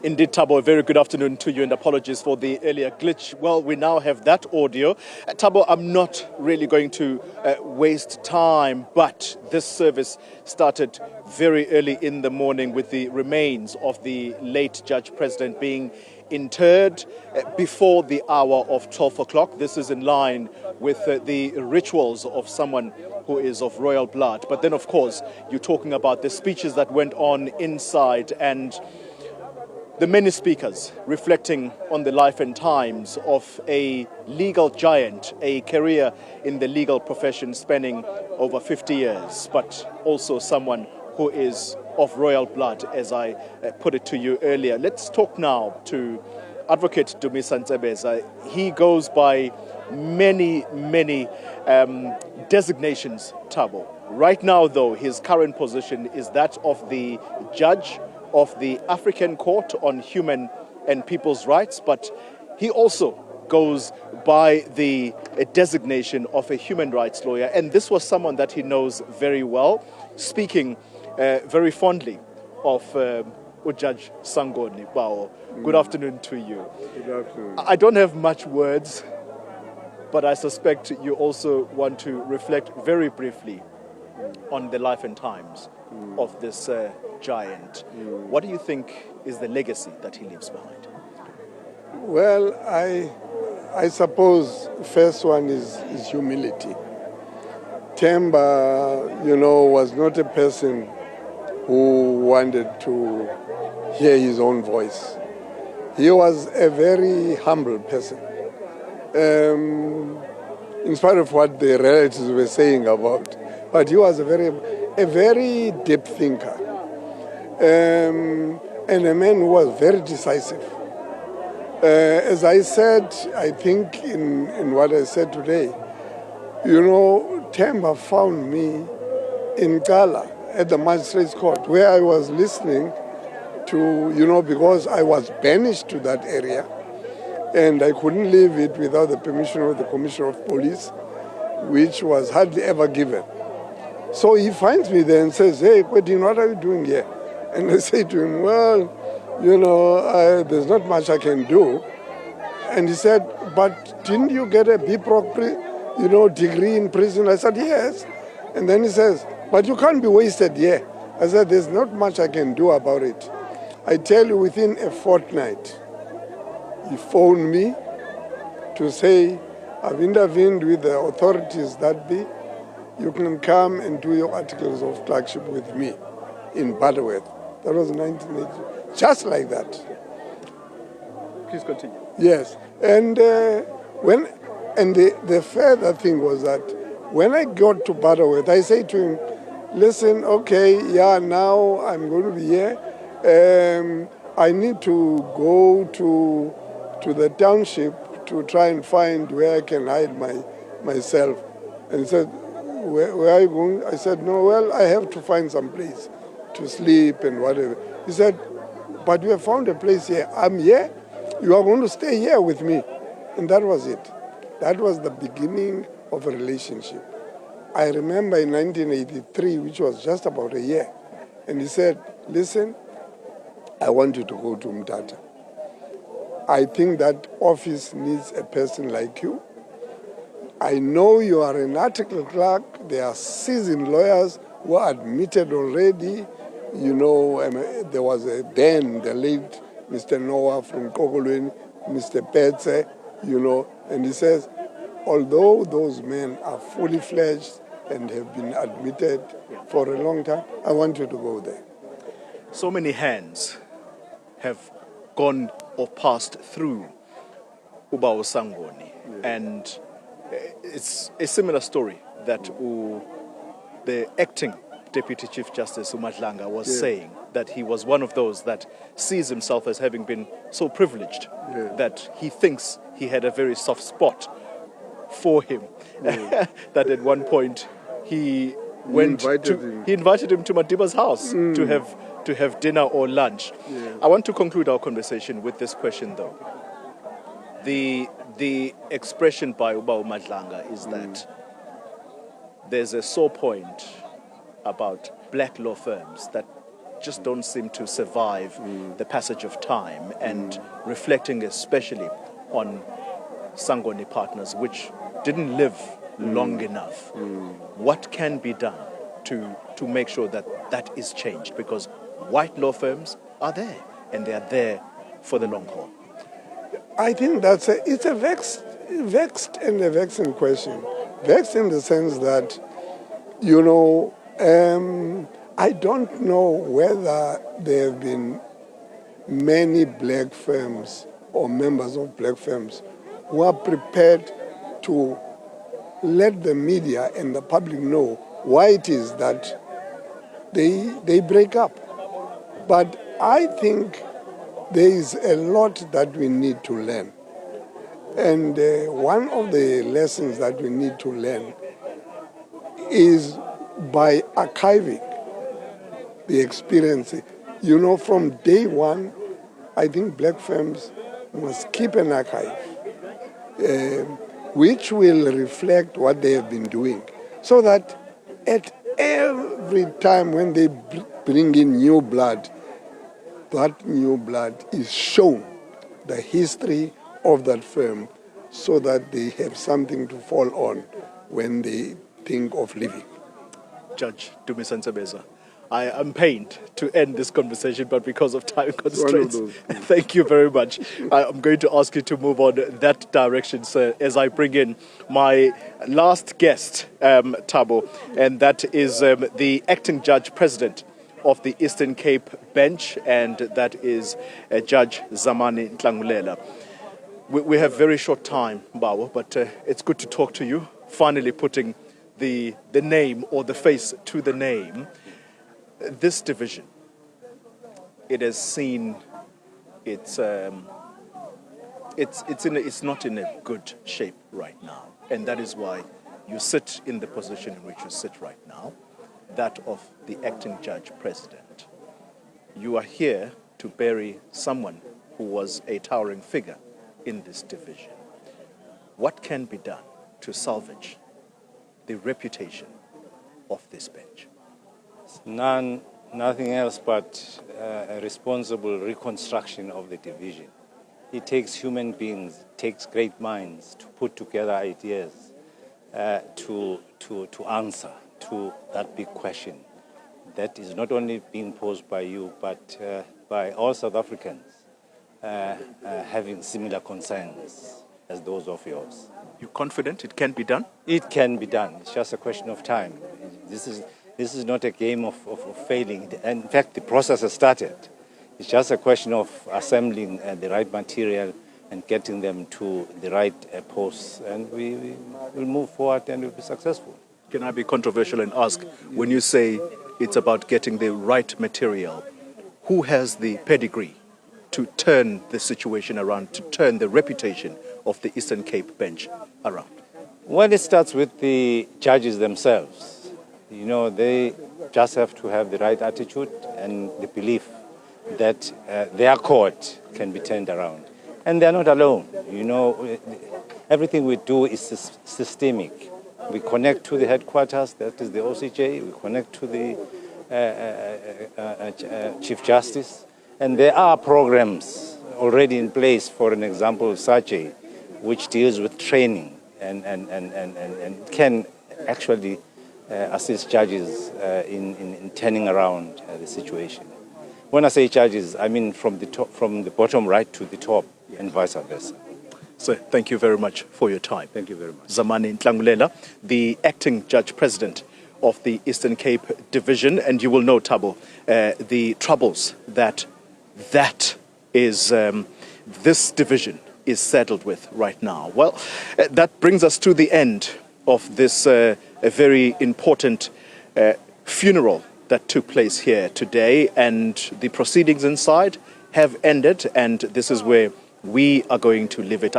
Indeed, Thabo, a very good afternoon to you and apologies for the earlier glitch. Well, we now have that audio. Thabo, I'm not really going to waste time, but this service started very early in the morning with the remains of the late Judge President being interred before the hour of 12 o'clock. This is in line with the rituals of someone who is of royal blood. But then, of course, you're talking about the speeches that went on inside and the many speakers reflecting on the life and times of a legal giant, a career in the legal profession spanning over 50 years, but also someone who is of royal blood, as I put it to you earlier. Let's talk now to Advocate Dumisa Ntsebeza. He goes by many designations, Thabo. Right now, though, his current position is that of the judge of the African Court on Human and People's Rights, but he also goes by the designation of a human rights lawyer, and this was someone that he knows very well, speaking very fondly of Judge Sangoni. Wow. Good afternoon to you. Good afternoon. I don't have much words, but I suspect you also want to reflect very briefly on the life and times of this giant. What do you think is the legacy that he leaves behind? Well, I suppose first one is humility. Temba, was not a person who wanted to hear his own voice. He was a very humble person. In spite of what the relatives were saying about, but he was a very deep thinker. And a man who was very decisive. As I said, I think in what I said today, Temba found me in Gala at the magistrate's court, where I was listening to, because I was banished to that area, and I couldn't leave it without the permission of the Commissioner of Police, which was hardly ever given. So he finds me there and says, "Hey, Quentin, what are you doing here?" And I say to him, "Well, there's not much I can do." And he said, "But didn't you get a BProc degree in prison?" I said, "Yes." And then he says, "But you can't be wasted here." I said, "There's not much I can do about it." I tell you, within a fortnight, he phoned me to say, "I've intervened with the authorities that be. You can come and do your articles of clerkship with me in Butterworth." That was 1980. Just like that. Please continue. Yes. And the further thing was that when I got to Butterworth, I say to him, "Listen, okay, now I'm going to be here. I need to go to the township to try and find where I can hide myself." And he said, Where are you going?" I said, "No, well, I have to find some place to sleep and whatever." He said, "But you have found a place here. I'm here. You are going to stay here with me." And that was it. That was the beginning of a relationship. I remember in 1983, which was just about a year, and he said, "Listen, I want you to go to Mthatha. I think that office needs a person like you. I know you are an article clerk. There are seasoned lawyers who are admitted already. There was the late Mr. Noah from Kokolweni, Mr. Petse, and he says, although those men are fully fledged and have been admitted for a long time, I want you to go there." So many hands have gone or passed through Ubao Sangoni, and it's a similar story that the acting Deputy Chief Justice Umadlanga was saying, that he was one of those that sees himself as having been so privileged that he thinks he had a very soft spot for him. That at one point he invited him to Madiba's house to have dinner or lunch. I want to conclude our conversation with this question, though. The expression by Ubao Madlanga is that there's a sore point about black law firms that just don't seem to survive the passage of time, and reflecting especially on Sangoni partners, which didn't live long enough. What can be done to make sure that that is changed? Because white law firms are there, and they are there for the long haul. I think it's a vexed and a vexing question. Vexed in the sense that, I don't know whether there have been many black firms or members of black firms who are prepared to let the media and the public know why it is that they break up. But I think there is a lot that we need to learn. And one of the lessons that we need to learn is by archiving the experience. From day one, I think black firms must keep an archive which will reflect what they have been doing, so that at every time when they bring in new blood, that new blood is shown the history of that firm, so that they have something to fall on when they think of leaving. Judge Dumisa Ntsebeza, I am pained to end this conversation, but because of time constraints, thank you very much. I'm going to ask you to move on that direction, sir, as I bring in my last guest, Thabo, and that is the acting judge president of the Eastern Cape bench, and that is Judge Zamani Clangella. We have very short time, Bawo, but it's good to talk to you, finally putting the name or the face to the name. This division, it has seen it's not in a good shape right now, and that is why you sit in the position in which you sit right now, that of the acting judge president. You are here to bury someone who was a towering figure in this division. What can be done to salvage the reputation of this bench? Nothing else but a responsible reconstruction of the division. It takes human beings, it takes great minds to put together ideas to answer to that big question that is not only being posed by you, but by all South Africans having similar concerns as those of yours. You're confident it can be done? It can be done. It's just a question of time. This is not a game of failing. In fact, the process has started. It's just a question of assembling the right material and getting them to the right posts, and we will move forward and we'll be successful. Can I be controversial and ask, when you say it's about getting the right material, who has the pedigree to turn the situation around, to turn the reputation of the Eastern Cape bench around? Well, it starts with the judges themselves. They just have to have the right attitude and the belief that their court can be turned around. And they're not alone. Everything we do is systemic. We connect to the headquarters, that is the OCJ. We connect to the Chief Justice. And there are programs already in place, for an example, SACE, which deals with training and can actually assist judges in turning around the situation. When I say judges, I mean from the bottom right to the top, and vice versa. So thank you very much for your time. Thank you very much. Zamani Clangella, the acting judge president of the Eastern Cape division, and you will know, Thabo, the troubles that is this division is saddled with right now. Well, that brings us to the end of this a very important funeral that took place here today, and the proceedings inside have ended, and this is where we are going to leave it.